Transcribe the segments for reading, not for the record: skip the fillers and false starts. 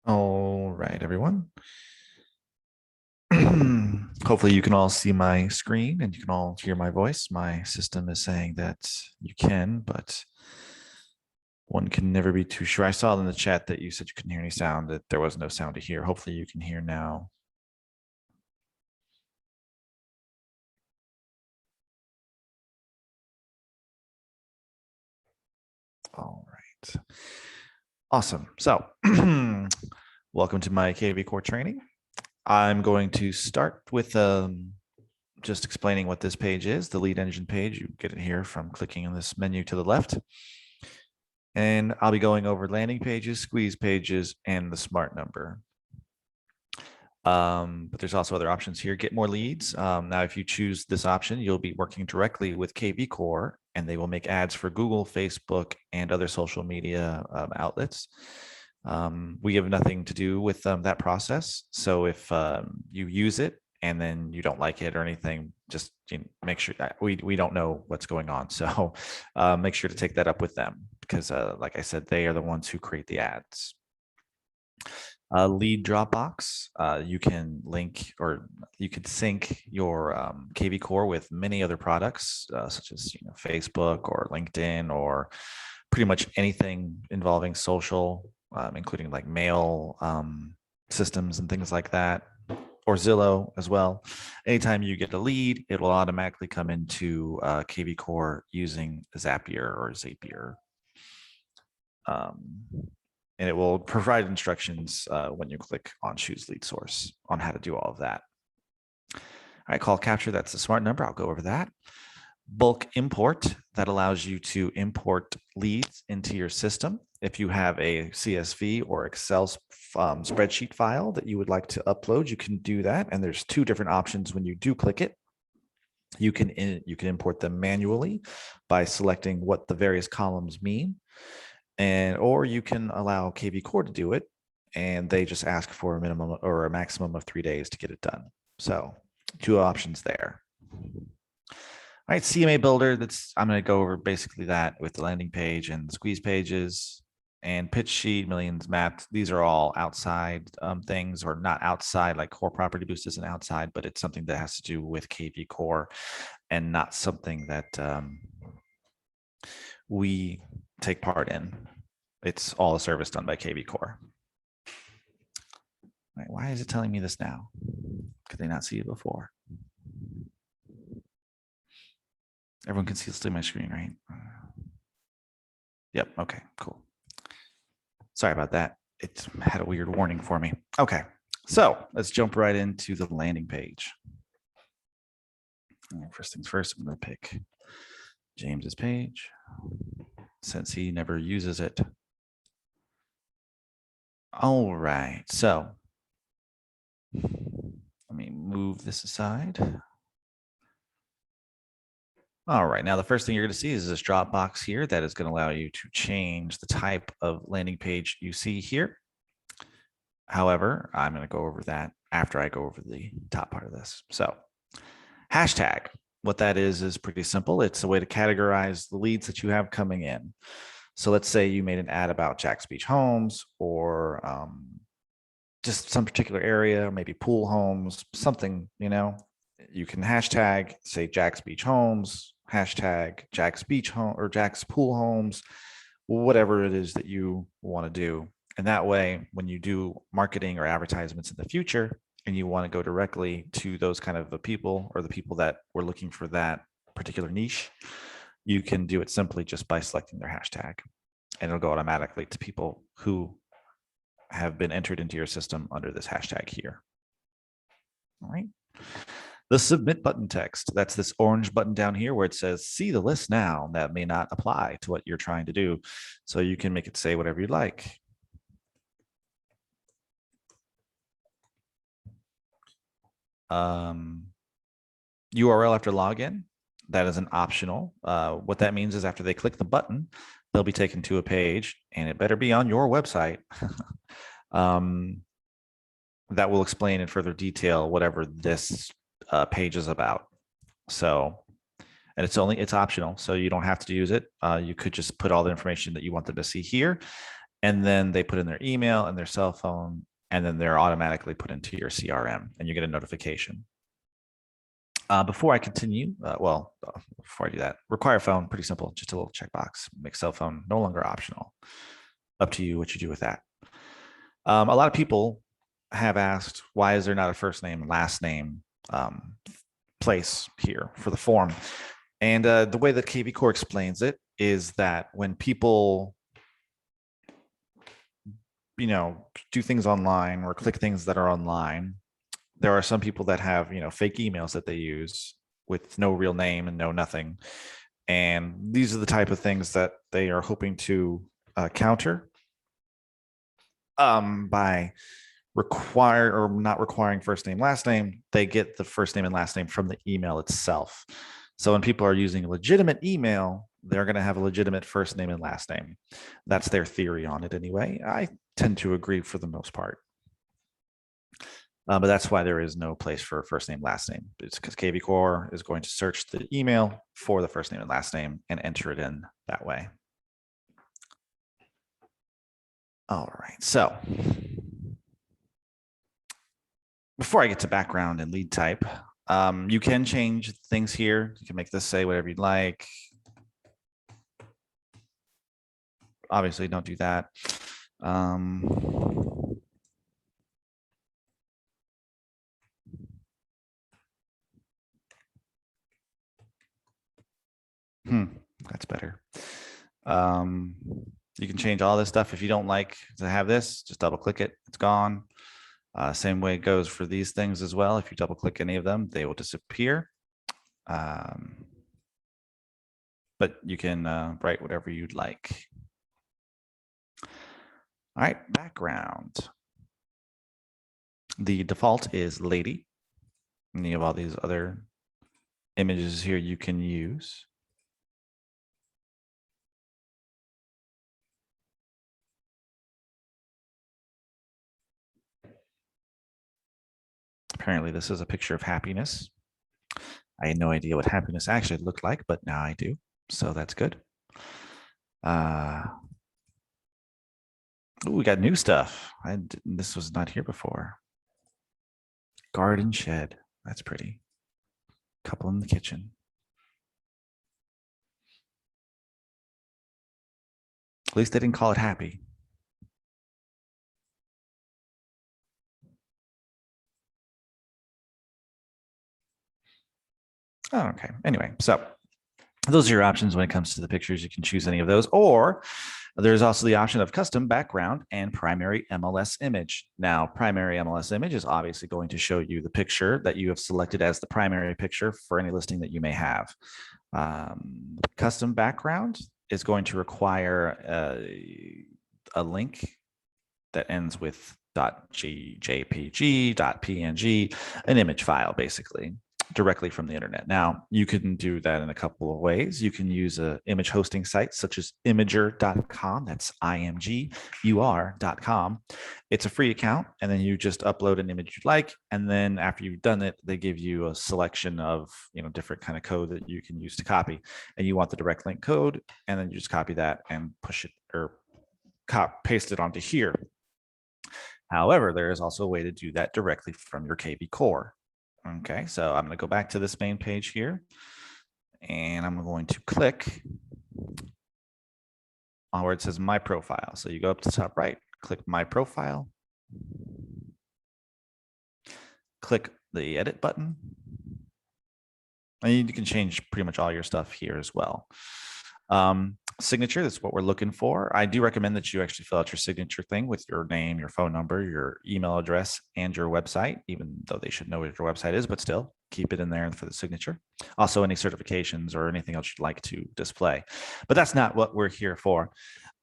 All right, everyone. Hopefully you can all see my screen and you can all hear my voice. My system is saying that you can, but one can never be too sure. I saw in the chat that you said you couldn't hear any sound, that there was no sound to hear. Hopefully you can hear now. All right. Awesome. So welcome to my KV Core training. I'm going to start with just explaining what this page is, the lead engine page. You get it here from clicking on this menu to the left. And I'll be going over landing pages, squeeze pages, and the smart number. But there's also other options here. Get more leads. Now, if you choose this option, you'll be working directly with KV Core, and they will make ads for Google, Facebook, and other social media outlets. We have nothing to do with that process. So if you use it and then you don't like it or anything, just make sure we don't know what's going on. So make sure to take that up with them because, like I said, they are the ones who create the ads. Lead Dropbox, you can link or you could sync your KV Core with many other products, such as Facebook or LinkedIn or pretty much anything involving social, including like mail systems and things like that, or Zillow as well. Anytime you get a lead, it will automatically come into KV Core using Zapier or Zapier. And it will provide instructions when you click on choose lead source on how to do all of that. All right, call capture, that's the smart number. I'll go over that. Bulk import, that allows you to import leads into your system. If you have a CSV or Excel spreadsheet file that you would like to upload, you can do that. And there's two different options when you do click it. You can import them manually by selecting what the various columns mean. Or you can allow KV Core to do it, and they just ask for a minimum or a maximum of 3 days to get it done. So two options there. All right, Cma Builder, I'm going to go over basically that with the landing page and the squeeze pages and pitch sheet, millions mapped. These are all outside things, or not outside, like Core Property Boost isn't outside, but it's something that has to do with KV Core and not something that we take part in. It's all a service done by KV Core. Right, why is it telling me this now? Could they not see it before? Everyone can see my screen, right? Yep, okay, cool. Sorry about that. It had a weird warning for me. Okay, so let's jump right into the landing page. First things first, I'm gonna pick James's page since he never uses it. All right, so let me move this aside. All right, now the first thing you're going to see is this drop box here that is going to allow you to change the type of landing page you see here. However, I'm going to go over that after I go over the top part of this. So hashtag, what that is pretty simple. It's a way to categorize the leads that you have coming in. So let's say you made an ad about Jack's Beach Homes or just some particular area, maybe pool homes, something, you can hashtag, say Jack's Beach Homes, hashtag Jack's Beach Home or Jack's Pool Homes, whatever it is that you want to do. And that way, when you do marketing or advertisements in the future, and you want to go directly to those kind of people or the people that were looking for that particular niche, you can do it simply just by selecting their hashtag, and it'll go automatically to people who have been entered into your system under this hashtag here. All right. The submit button text, that's this orange button down here where it says, see the list now. That may not apply to what you're trying to do. So you can make it say whatever you'd like. URL after login, that is an optional. What that means is after they click the button, they'll be taken to a page, and it better be on your website. That will explain in further detail whatever this page is about. So, and it's optional, so you don't have to use it. You could just put all the information that you want them to see here, and then they put in their email and their cell phone, and then they're automatically put into your CRM and you get a notification. Before I continue, before I do that, require phone, pretty simple, just a little checkbox. Make cell phone no longer optional. Up to you what you do with that. A lot of people have asked, why is there not a first name and last name place here for the form? And the way that KV Core explains it is that when people, do things online or click things that are online, there are some people that have, fake emails that they use with no real name and no nothing. And these are the type of things that they are hoping to counter by not requiring first name, last name. They get the first name and last name from the email itself. So when people are using a legitimate email, they're going to have a legitimate first name and last name. That's their theory on it anyway. I tend to agree for the most part. But that's why there is no place for first name, last name. It's because KV Core is going to search the email for the first name and last name and enter it in that way. All right, so before I get to background and lead type, you can change things here. You can make this say whatever you'd like. Obviously, don't do that. That's better. You can change all this stuff. If you don't like to have this, just double click it. It's gone. Same way it goes for these things as well. If you double click any of them, they will disappear. But you can write whatever you'd like. All right, background. The default is lady. And you have all these other images here you can use. Apparently, this is a picture of happiness. I had no idea what happiness actually looked like, but now I do. So that's good. Ooh, we got new stuff. This was not here before. Garden shed. That's pretty. Couple in the kitchen. At least they didn't call it happy. Oh, okay. Anyway, so those are your options when it comes to the pictures. You can choose any of those, or there's also the option of custom background and primary MLS image. Now, primary MLS image is obviously going to show you the picture that you have selected as the primary picture for any listing that you may have. Custom background is going to require a link that ends with .jpg, .png, an image file, basically, directly from the internet. Now, you can do that in a couple of ways. You can use an image hosting site such as Imager.com. That's imgur.com. It's a free account, and then you just upload an image you'd like. And then after you've done it, they give you a selection of different kind of code that you can use to copy. And you want the direct link code, and then you just copy that and push it or paste it onto here. However, there is also a way to do that directly from your KV Core. Okay, so I'm going to go back to this main page here, and I'm going to click on where it says My Profile. So you go up to the top right, click My Profile, click the Edit button, and you can change pretty much all your stuff here as well. Signature, that's what we're looking for. I do recommend that you actually fill out your signature thing with your name, your phone number, your email address, and your website, even though they should know what your website is, but still keep it in there for the signature. Also, any certifications or anything else you'd like to display. But that's not what we're here for.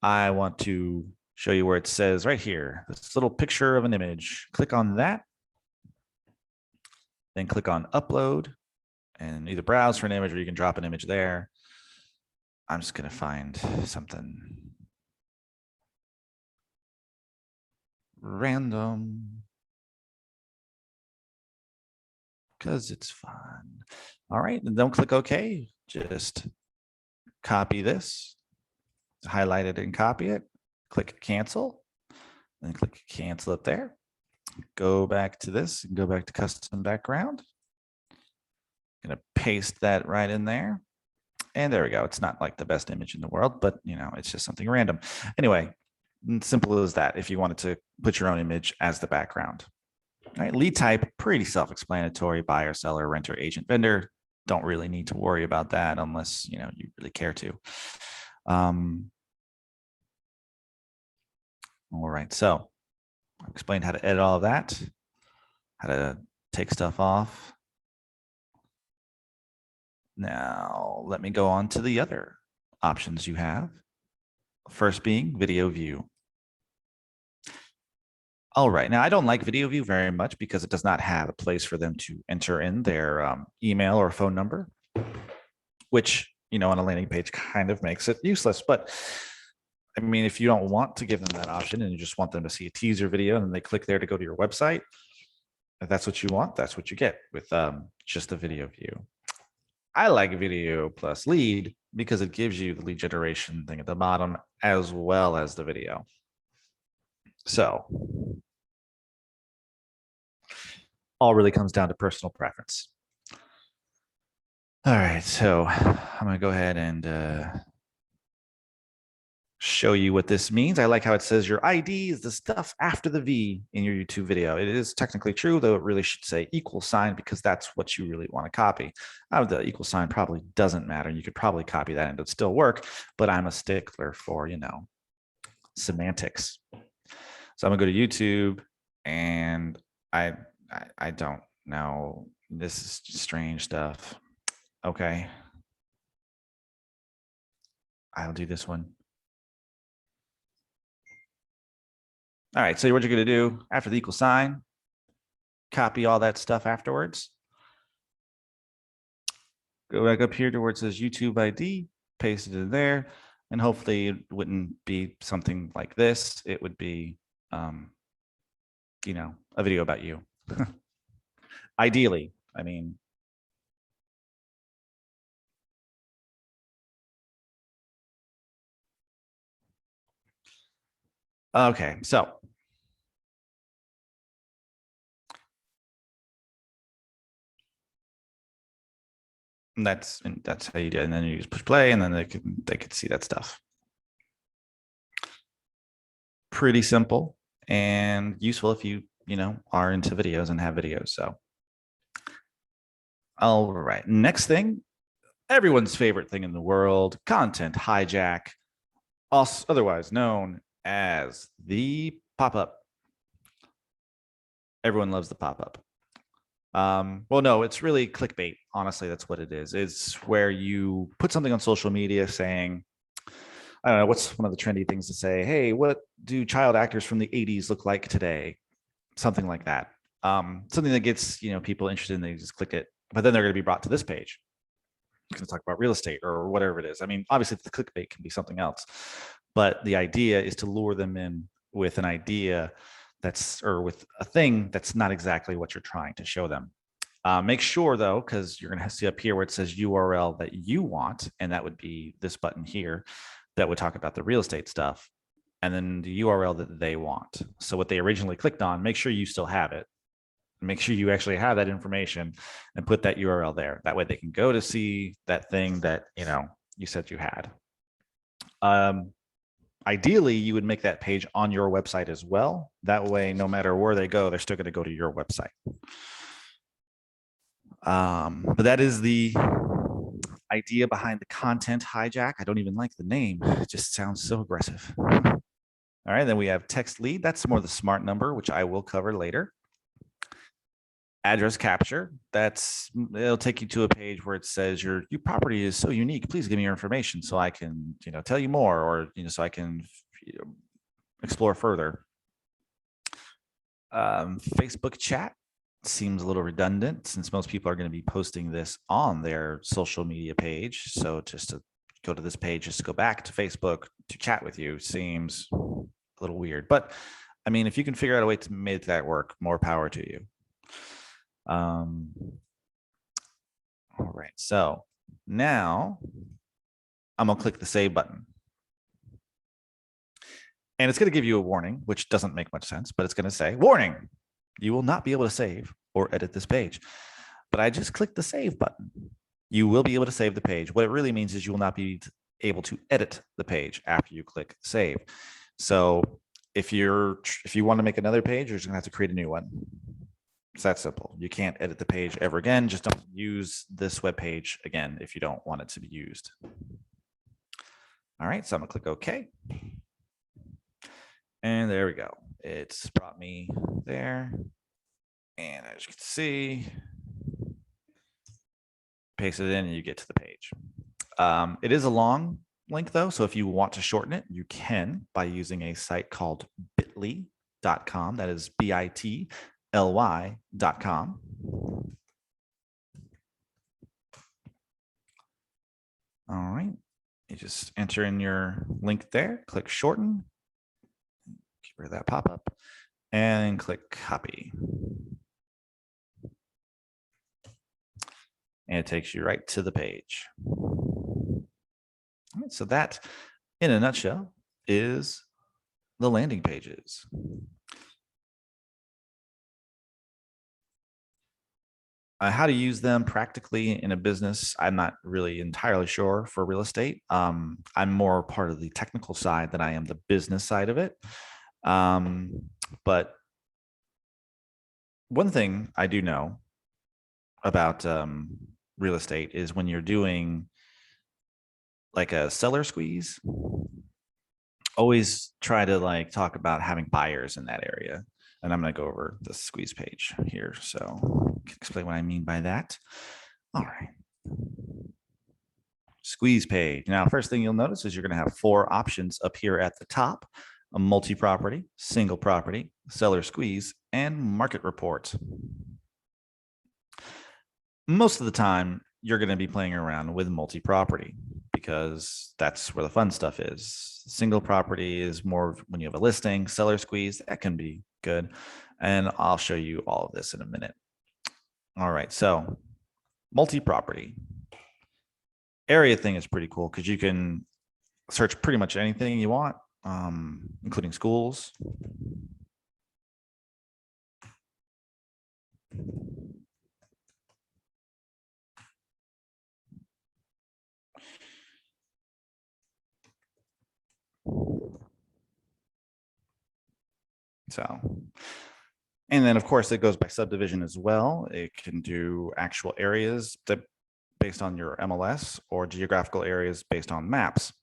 I want to show you where it says right here, this little picture of an image. Click on that, then click on Upload, and either browse for an image or you can drop an image there. I'm just going to find something random because it's fun. All right, and don't click OK. Just copy this, highlight it and copy it. click cancel, then click cancel up there. Go back to this and go back to custom background. Gonna paste that right in there. And there we go. It's not like the best image in the world, but you know, it's just something random. Anyway, simple as that if you wanted to put your own image as the background. All right, lead type, pretty self-explanatory, buyer, seller, renter, agent, vendor. Don't really need to worry about that unless you really care to. All right, so I explained how to edit all of that, how to take stuff off. Now, let me go on to the other options you have. First being video view. All right, now I don't like video view very much because it does not have a place for them to enter in their email or phone number, which, on a landing page kind of makes it useless. But I mean, if you don't want to give them that option and you just want them to see a teaser video and then they click there to go to your website, if that's what you want, that's what you get with just the video view. I like video plus lead because it gives you the lead generation thing at the bottom as well as the video. So all really comes down to personal preference. All right, so I'm going to go ahead and show you what this means. I like how it says your ID is the stuff after the V in your YouTube video. It is technically true, though it really should say equal sign because that's what you really want to copy. The equal sign probably doesn't matter. You could probably copy that and it'd still work, but I'm a stickler for, semantics. So I'm gonna go to YouTube and I don't know. This is strange stuff. Okay. I'll do this one. All right, so what you're gonna do after the equal sign, copy all that stuff afterwards. Go back up here to where it says YouTube ID, paste it in there, and hopefully it wouldn't be something like this. It would be, a video about you. Ideally, I mean. Okay, so that's how you do it. And then you just push play and then they could see that stuff. Pretty simple and useful if you are into videos and have videos. So all right, next thing, everyone's favorite thing in the world, content hijack, also otherwise known as the pop-up. Everyone loves the pop-up. Well, no, it's really clickbait. Honestly, that's what it is. It's where you put something on social media saying, I don't know, what's one of the trendy things to say? Hey, what do child actors from the 80s look like today? Something like that. Something that gets people interested and they just click it, but then they're going to be brought to this page. You can talk about real estate or whatever it is. I mean, obviously the clickbait can be something else, but the idea is to lure them in with an idea or with a thing that's not exactly what you're trying to show them. Make sure though, because you're going to see up here where it says URL that you want, and that would be this button here that would talk about the real estate stuff, and then the URL that they want. So what they originally clicked on, make sure you still have it. Make sure you actually have that information and put that URL there. That way they can go to see that thing that you said you had. Ideally, you would make that page on your website as well. That way, no matter where they go, they're still going to go to your website. But that is the idea behind the content hijack. I don't even like the name. It just sounds so aggressive. All right, then we have text lead. That's more the smart number, which I will cover later. Address capture. It'll take you to a page where it says your property is so unique. Please give me your information so I can tell you more, or so I can explore further. Facebook chat seems a little redundant since most people are going to be posting this on their social media page. So just to go to this page, just to go back to Facebook to chat with you seems a little weird. But I mean, if you can figure out a way to make that work, more power to you. All right, so now I'm gonna click the save button. And it's going to give you a warning, which doesn't make much sense, but it's going to say, warning, you will not be able to save or edit this page. But I just clicked the save button. You will be able to save the page. What it really means is you will not be able to edit the page after you click save. So if you want to make another page, you're just going to have to create a new one. It's that simple. You can't edit the page ever again. Just don't use this web page again if you don't want it to be used. All right, so I'm gonna click OK. And there we go. It's brought me there. And as you can see, paste it in and you get to the page. It is a long link though, so if you want to shorten it, you can by using a site called bit.ly.com. That is bit.ly.com. All right, you just enter in your link there, click shorten, get rid of that pop-up, and click copy. And it takes you right to the page. All right, so that, in a nutshell, is the landing pages. How to use them practically in a business, I'm not really entirely sure for real estate. I'm more part of the technical side than I am the business side of it. But one thing I do know about real estate is when you're doing like a seller squeeze, always try to like talk about having buyers in that area. And I'm going to go over the squeeze page here. So I can explain what I mean by that. All right. Squeeze page. Now, first thing you'll notice is you're going to have 4 options up here at the top: a multi-property, single property, seller squeeze, and market report. Most of the time, you're going to be playing around with multi-property because that's where the fun stuff is. Single property is more when you have a listing. Seller squeeze, that can be good. And I'll show you all of this in a minute. All right, so multi-property. Area thing is pretty cool because you can search pretty much anything you want, including schools. So, and then of course it goes by subdivision as well. It can do actual areas that based on your MLS or geographical areas based on maps.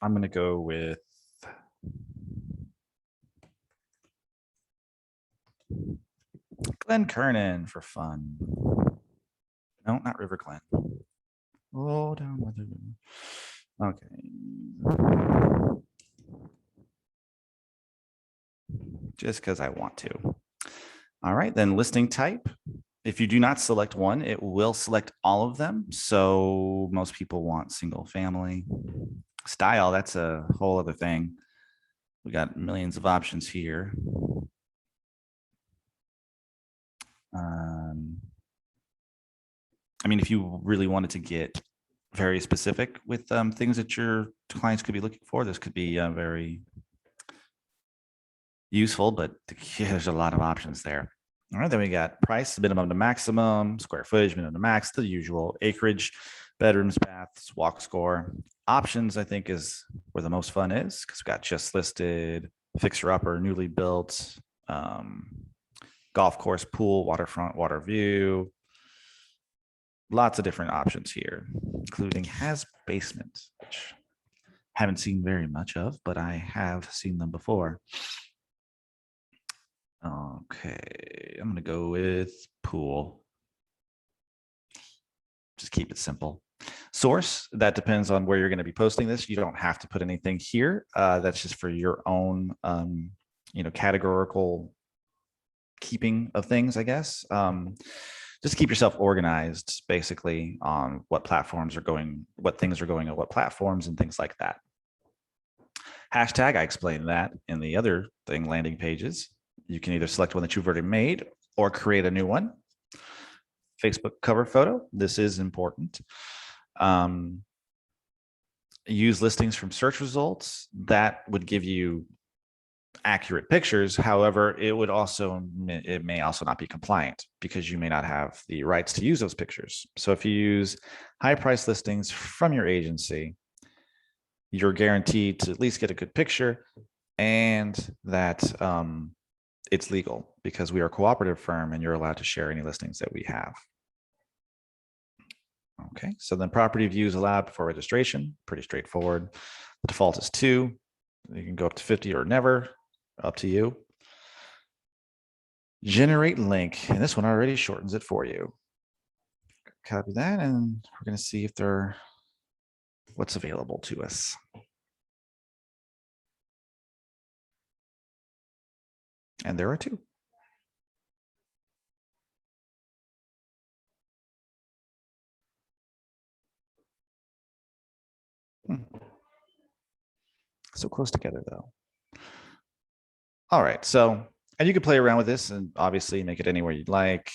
I'm going to go with Glen Kernan for fun. No, not River Glen. Oh, down weather. Okay. Just because I want to. All right, then listing type. If you do not select one, it will select all of them. So most people want single family. Style, that's a whole other thing. We got millions of options here. I mean, if you really wanted to get very specific with things that your clients could be looking for, this could be very useful, but there's a lot of options there. All right, then we got price, minimum to maximum, square footage, minimum to max, the usual, acreage, bedrooms, baths, walk score. Options, I think, is where the most fun is because we got just listed, fixer upper, newly built, golf course, pool, waterfront, water view. Lots of different options here, including has basement, which I haven't seen very much of, but I have seen them before. Okay, I'm going to go with pool. Just keep it simple. Source, that depends on where you're going to be posting this. You don't have to put anything here. That's just for your own, categorical keeping of things, I guess. Just keep yourself organized, basically, on what platforms are going, what things are going on what platforms and things like that. Hashtag, I explained that in the other thing, landing pages. You can either select one that you've already made or create a new one. Facebook cover photo, this is important. use listings from search results, that would give you accurate pictures. However, it may also not be compliant because you may not have the rights to use those pictures. So if you use high price listings from your agency, you're guaranteed to at least get a good picture, and that it's legal because we are a cooperative firm and you're allowed to share any listings that we have. Okay, so then property views allowed before registration, pretty straightforward. The default is 2. You can go up to 50 or never, up to you. Generate link, and this one already shortens it for you. Copy that, and we're going to see if what's available to us. And there are 2. So close together, though. All right, so, and you can play around with this and obviously make it anywhere you'd like.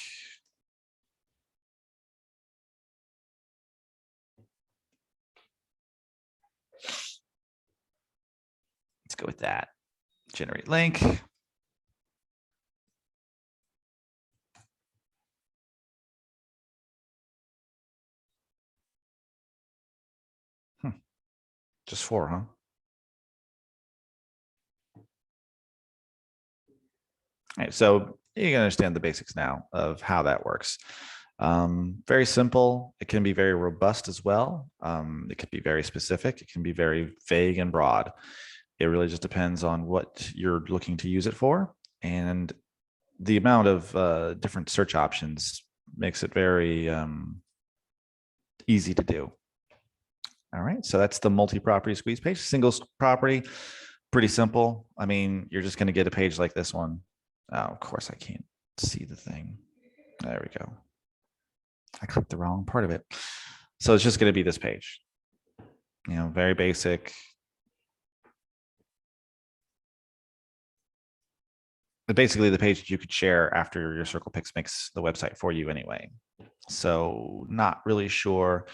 Let's go with that. Generate link. Just 4, huh? All right, so you can understand the basics now of how that works. Very simple. It can be very robust as well. It can be very specific. It can be very vague and broad. It really just depends on what you're looking to use it for. And the amount of different search options makes it very easy to do. All right, so that's the multi-property squeeze page. Single property, pretty simple. I mean, you're just going to get a page like this one. Oh, of course, I can't see the thing. There we go. I clicked the wrong part of it. So it's just going to be this page. You know, very basic. But basically the page that you could share after your circle picks makes the website for you anyway. So not really sure.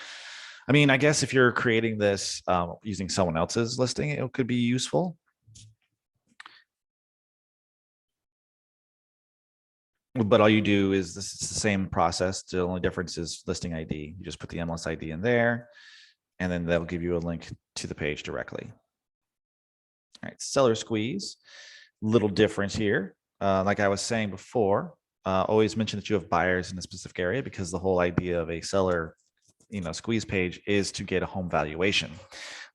I mean, I guess if you're creating this using someone else's listing, it could be useful. But all you do is this is the same process. The only difference is listing ID. You just put the MLS ID in there, and then that'll give you a link to the page directly. All right, seller squeeze, little difference here. Like I was saying before, always mention that you have buyers in a specific area because the whole idea of a seller, squeeze page is to get a home valuation.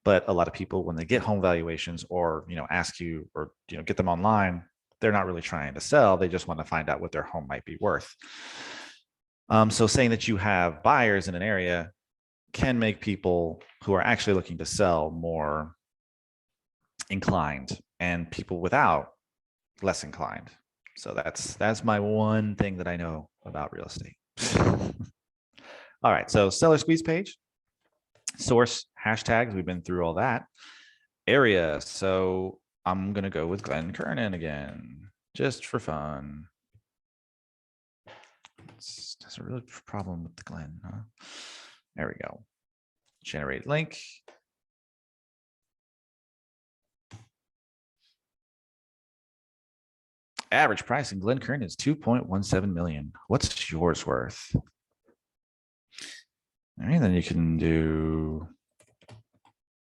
But a lot of people, when they get home valuations or, ask you or, get them online, they're not really trying to sell. They just want to find out what their home might be worth. So saying that you have buyers in an area can make people who are actually looking to sell more inclined, and people without less inclined. So that's my one thing that I know about real estate. All right, so seller squeeze page, source, hashtags, we've been through all that. Area, so I'm gonna go with Glen Kernan again, just for fun. That's a real problem with the Glen, huh? There we go. Generate link. Average price in Glen Kernan is 2.17 million. What's yours worth? All right, then you can do,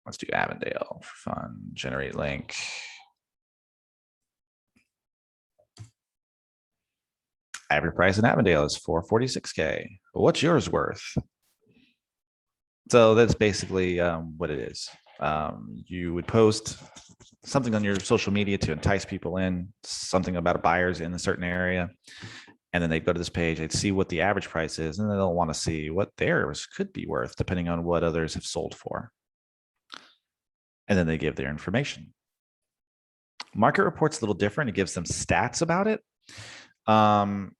let's do Avondale for fun. Generate link. Average price in Avondale is 446K. What's yours worth? So that's basically what it is. You would post something on your social media to entice people in, something about a buyer's in a certain area. And then they go to this page, they'd see what the average price is, and then they'll want to see what theirs could be worth, depending on what others have sold for. And then they give their information. Market report's a little different. It gives them stats about it. And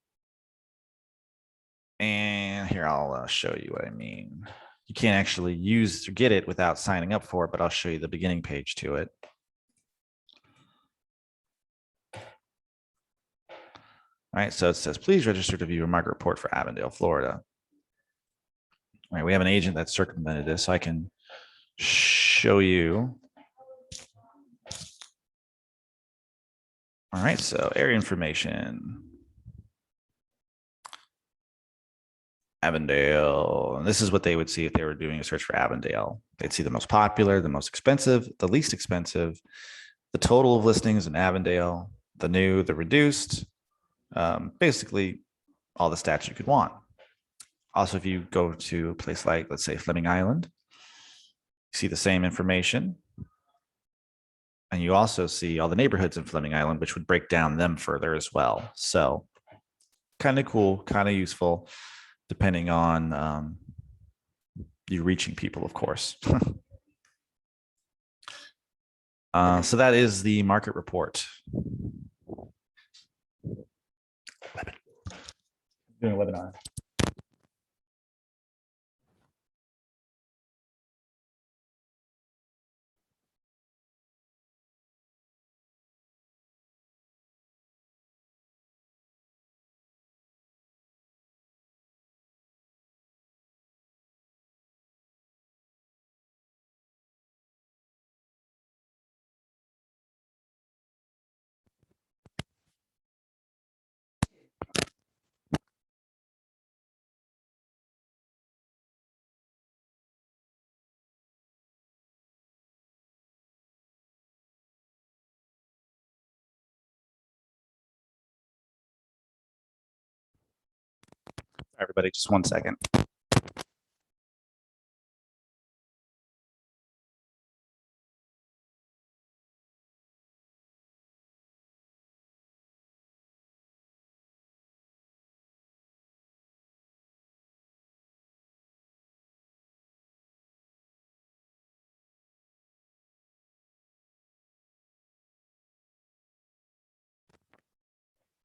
here, I'll show you what I mean. You can't actually use or get it without signing up for it, but I'll show you the beginning page to it. All right, so it says, please register to view a market report for Avondale, Florida. All right, we have an agent that circumvented this, so I can show you. All right, so area information. Avondale. And this is what they would see if they were doing a search for Avondale. They'd see the most popular, the most expensive, the least expensive, the total of listings in Avondale, the new, the reduced, basically all the stats you could want. Also, if you go to a place like, let's say, Fleming Island, you see the same information. And you also see all the neighborhoods in Fleming Island, which would break down them further as well. So kind of cool, kind of useful, depending on you reaching people, of course. So that is the market report. Doing a webinar. Everybody, just 1 second.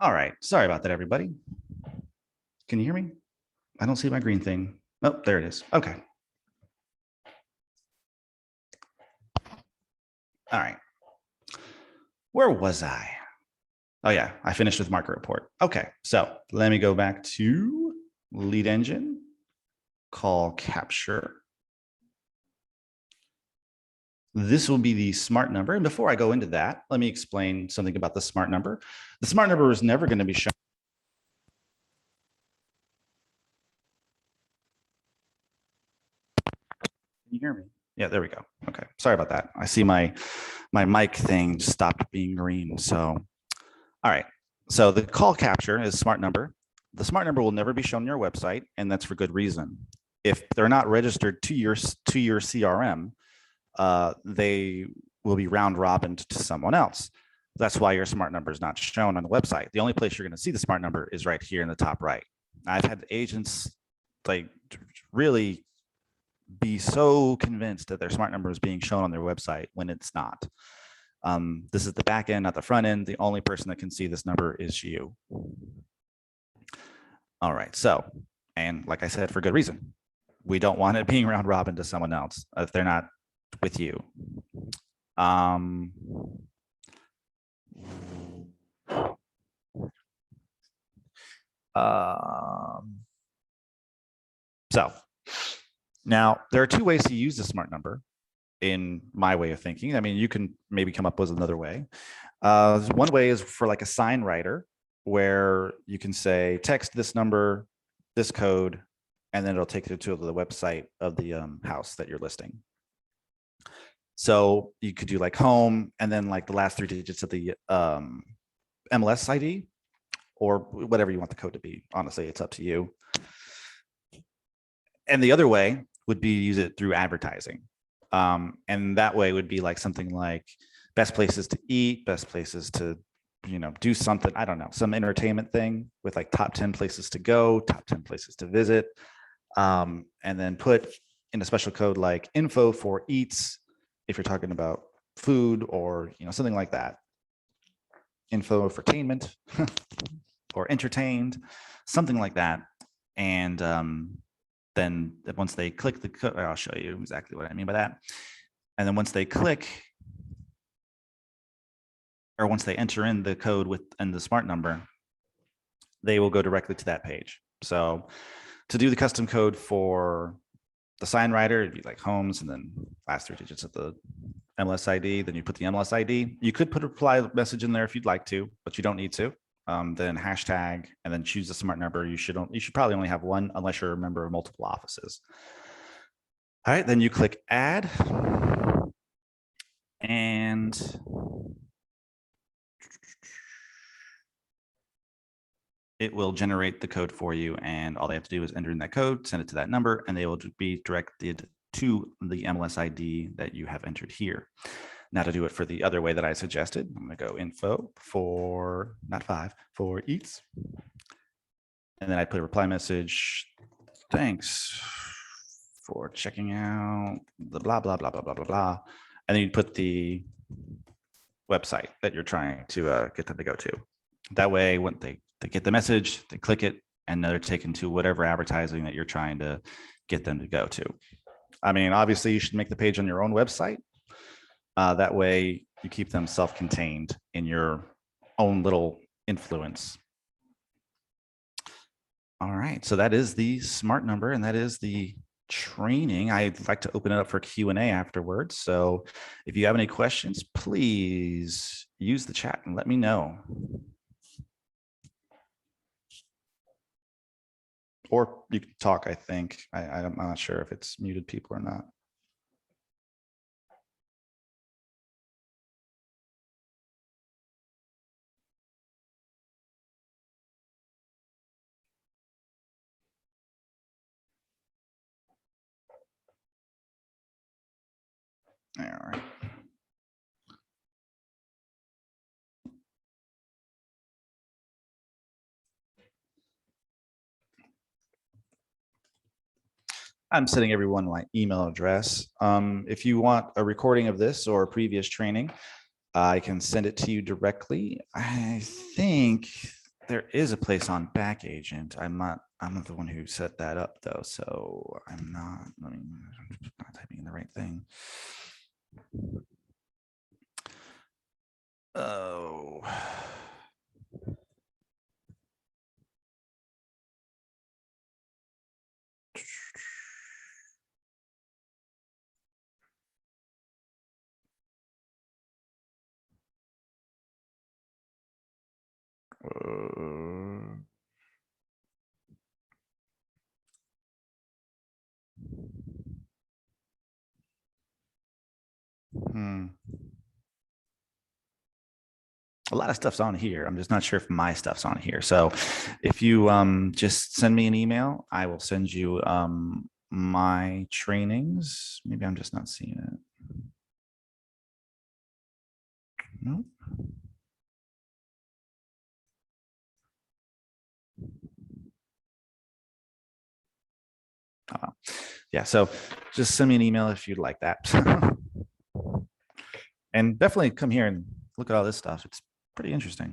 All right. Sorry about that, everybody. Can you hear me? I don't see my green thing. Oh, there it is. Okay. All right. Where was I? Oh, yeah. I finished with market report. Okay. So let me go back to lead engine, call capture. This will be the smart number. And before I go into that, let me explain something about the smart number. The smart number is never going to be shown. Can you hear me? Yeah, there we go. Okay. Sorry about that. I see my mic thing stopped being green. So, all right. So the call capture is smart number. The smart number will never be shown on your website, and that's for good reason. If they're not registered to your CRM, they will be round robined to someone else. That's why your smart number is not shown on the website. The only place you're going to see the smart number is right here in the top right. I've had agents like really be so convinced that their smart number is being shown on their website when it's not. This is the back end, not the front end. The only person that can see this number is you. All right. So, and like I said, for good reason, we don't want it being round robin to someone else if they're not with you. So now there are two ways to use the smart number in my way of thinking. I mean, you can maybe come up with another way. One way is for like a sign writer, where you can say, text this number, this code, and then it'll take you to the website of the house that you're listing. So you could do like home and then like the last 3 digits of the MLS ID or whatever you want the code to be. Honestly, it's up to you. And the other way would be use it through advertising. And that way would be like something like best places to eat, best places to, do something, I don't know, some entertainment thing with like top 10 places to go, top 10 places to visit. And then put in a special code like info for eats, if you're talking about food or, something like that. Info for entertainment or entertained, something like that. And then once they click the code, I'll show you exactly what I mean by that. And then once they click, or once they enter in the code and the smart number, they will go directly to that page. So to do the custom code for the sign writer, it'd be like homes and then last 3 digits of the MLS ID. Then you put the MLS ID. You could put a reply message in there if you'd like to, but you don't need to. Then hashtag, and then choose the smart number. You should probably only have one unless you're a member of multiple offices. All right, then you click add, and it will generate the code for you, and all they have to do is enter in that code, send it to that number, and they will be directed to the MLS ID that you have entered here. Now, to do it for the other way that I suggested, I'm going to go info for, not 5, for eats. And then I put a reply message. Thanks for checking out the blah, blah, blah, blah, blah, blah, blah. And then you put the website that you're trying to get them to go to. That way, when they get the message, they click it, and they're taken to whatever advertising that you're trying to get them to go to. I mean, obviously, you should make the page on your own website. That way, you keep them self-contained in your own little influence. All right, so that is the smart number, and that is the training. I'd like to open it up for Q&A afterwards. So if you have any questions, please use the chat and let me know. Or you can talk, I think. I'm not sure if it's muted people or not. All right. I'm sending everyone my email address. If you want a recording of this or a previous training, I can send it to you directly. I think there is a place on Backagent. I'm not the one who set that up though, so I'm not typing in the right thing. Oh. A lot of stuff's on here. I'm just not sure if my stuff's on here. So if you just send me an email, I will send you my trainings. Maybe I'm just not seeing it. Nope. Yeah, so just send me an email if you'd like that. And definitely come here and look at all this stuff. It's pretty interesting.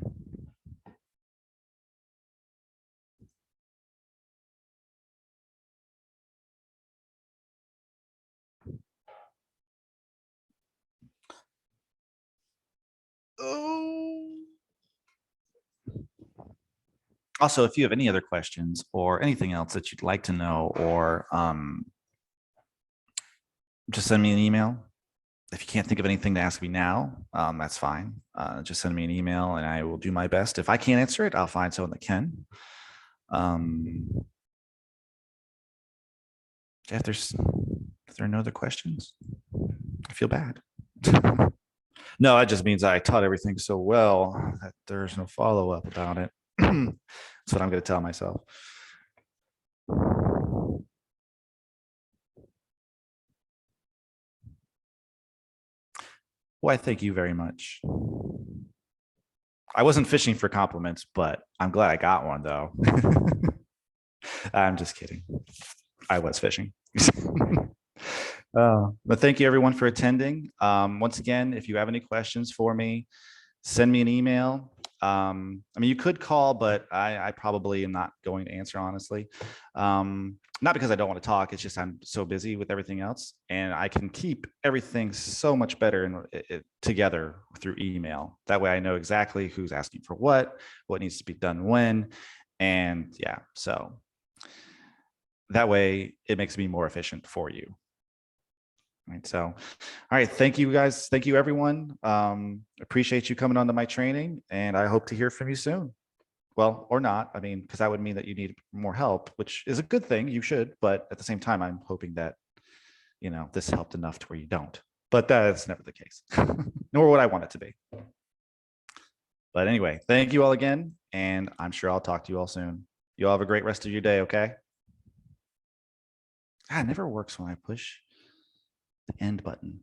Oh. Also, if you have any other questions or anything else that you'd like to know, or just send me an email. If you can't think of anything to ask me now, that's fine. Just send me an email and I will do my best. If I can't answer it, I'll find someone that can. If there are no other questions, I feel bad. No, it just means I taught everything so well that there's no follow-up about it. That's what I'm going to tell myself. Why, thank you very much. I wasn't fishing for compliments, but I'm glad I got one, though. I'm just kidding. I was fishing. But thank you, everyone, for attending. Once again, if you have any questions for me, send me an email. I mean, you could call, but I probably am not going to answer, honestly. Not because I don't want to talk. It's just I'm so busy with everything else, and I can keep everything so much better together through email. That way I know exactly who's asking for what needs to be done when, and yeah, so that way it makes me more efficient for you. Right. So, all right. Thank you guys. Thank you, everyone. Appreciate you coming on to my training, and I hope to hear from you soon. Well, or not. I mean, because that would mean that you need more help, which is a good thing. You should. But at the same time, I'm hoping that, this helped enough to where you don't. But that's never the case, nor would I want it to be. But anyway, thank you all again. And I'm sure I'll talk to you all soon. You all have a great rest of your day. Okay. It never works when I push the end button.